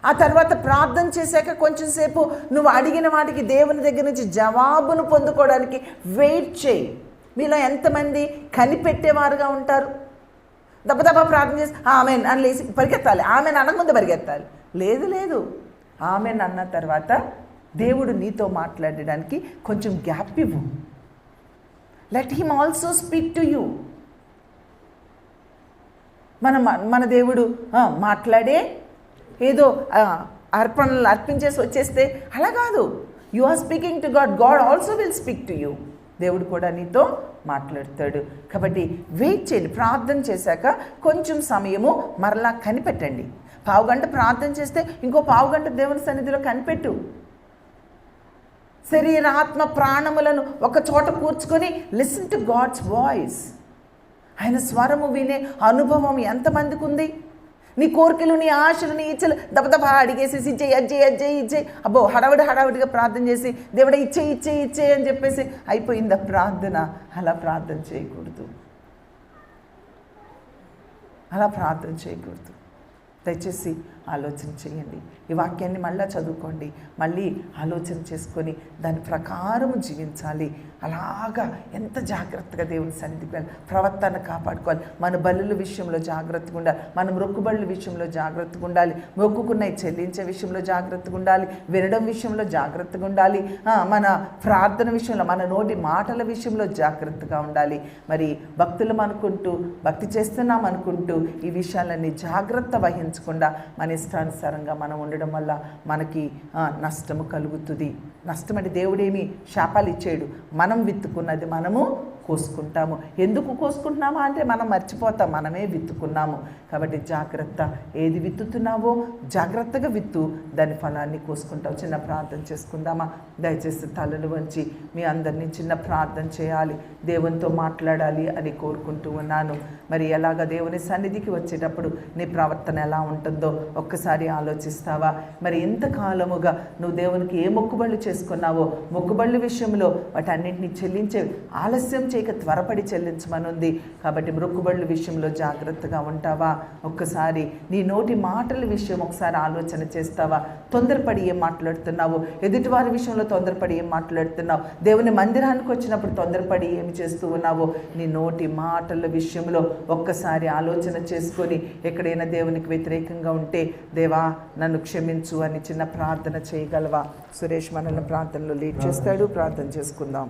ఆ తర్వాత ప్రార్థన చేశాక కొంచెం సేపు నువ్వు అడిగిన వాటికి దేవుని దగ్గర నుంచి జవాబును పొందుకోవడానికి వెయిట్ చేయి. మీలో ఎంతమంది కనిపెట్టేవారుగా ఉంటారు? దెబ్బ ప్రార్థన చేసి ఆమెన్ అని లేచి పరిగెత్తాలి, ఆమెన్ అనకముందు పరిగెత్తాలి. లేదు, ఆమెన్ అన్న తర్వాత దేవుడు నీతో మాట్లాడడానికి కొంచెం గ్యాప్ ఇవ్వు. Let him also speak to you. మన దేవుడు మాట్లాడే ఏదో అర్పణలు అర్పించేసి వచ్చేస్తే అలా కాదు. You are speaking to God, God also will speak to you. దేవుడు కూడా నీతో మాట్లాడతాడు. కాబట్టి వెయిట్ చేయండి. ప్రార్థన చేశాక కొంచెం సమయము మరలా కనిపెట్టండి. పావుగంట ప్రార్థన చేస్తే ఇంకో పావుగంట దేవుని సన్నిధిలో కనిపెట్టు. శరీర ఆత్మ ప్రాణములను ఒక చోట కూర్చుకొని లిసన్ టు గాడ్స్ వాయిస్. ఆయన స్వరము వినే అనుభవం ఎంతమందికి ఉంది? నీ కోరికలు, నీ ఆశలు, నీ ఇచ్చలు దబదబ అడిగేసేసి ఇచ్చే అబ్బో హడావిడిగా ప్రార్థన చేసి దేవుడా ఇచ్చే అని చెప్పేసి అయిపోయింది ఆ ప్రార్థన. అలా ప్రార్థన చేయకూడదు. దయచేసి ఆలోచన చేయండి. ఈ వాక్యాన్ని మళ్ళీ చదువుకోండి, మళ్ళీ ఆలోచన చేసుకొని దాని ప్రకారము జీవించాలి. అలాగా ఎంత జాగ్రత్తగా దేవుని సన్నిధికి వెళ్ళి ప్రవర్తన కాపాడుకోవాలి. మన బలుల విషయంలో జాగ్రత్తగా ఉండాలి, మన మొక్కుబడుల విషయంలో జాగ్రత్తగా ఉండాలి, మొక్కుకున్నవి చెల్లించే విషయంలో జాగ్రత్తగా ఉండాలి, వినడం విషయంలో జాగ్రత్తగా ఉండాలి, మన ప్రార్థన విషయంలో, మన నోటి మాటల విషయంలో జాగ్రత్తగా ఉండాలి. మరి భక్తులం అనుకుంటూ, భక్తి చేస్తున్నాం అనుకుంటూ ఈ విషయాలన్నీ జాగ్రత్త వహించకుండా మన ఇష్టానుసారంగా మనం ఉండడం వల్ల మనకి నష్టము కలుగుతుంది. నష్టం అంటే దేవుడేమి శాపాలు ఇచ్చాడు, మనం విత్తుకున్నది మనము కోసుకుంటాము. ఎందుకు కోసుకుంటున్నామా అంటే మనం మర్చిపోతాం, మనమే విత్తుకున్నాము. కాబట్టి జాగ్రత్త, ఏది విత్తుతున్నావో జాగ్రత్తగా విత్తు, దాని ఫలాన్ని కోసుకుంటావు. చిన్న ప్రార్థన చేసుకుందామా? దయచేసి తలలు వంచి మీ అందరినీ చిన్న ప్రార్థన చేయాలి, దేవునితో మాట్లాడాలి అని కోరుకుంటూ ఉన్నాను. మరి ఎలాగ దేవుని సన్నిధికి వచ్చేటప్పుడు నీ ప్రవర్తన ఎలా ఉంటుందో ఒక్కసారి ఆలోచిస్తావా? మరి ఎంతకాలముగా నువ్వు దేవునికి ఏ మొక్కుబళ్ళు చేసుకున్నావో మొక్కుబళ్ళ విషయంలో వాటన్నింటినీ చెల్లించే ఆలస్యం చేయక త్వరపడి చెల్లించమనుంది. కాబట్టి మొక్కుబళ్ళ విషయంలో జాగ్రత్తగా ఉంటావా? ఒక్కసారి నీ నోటి మాటల విషయం ఒకసారి ఆలోచన చేస్తావా? తొందరపడి ఏం మాట్లాడుతున్నావు? ఎదుటివారి విషయంలో తొందరపడి ఏం మాట్లాడుతున్నావు? దేవుని మందిరానికి వచ్చినప్పుడు తొందరపడి ఏమి చేస్తూ ఉన్నావో నీ నోటి మాటల విషయంలో ఒక్కసారి ఆలోచన చేసుకొని ఎక్కడైనా దేవునికి వ్యతిరేకంగా ఉంటే దేవా నన్ను క్షమించు అని చిన్న ప్రార్థన చేయగలవా? సురేష్ మనల్ని ప్రార్థనలో లీడ్ చేస్తాడు. ప్రార్థన చేసుకుందాం.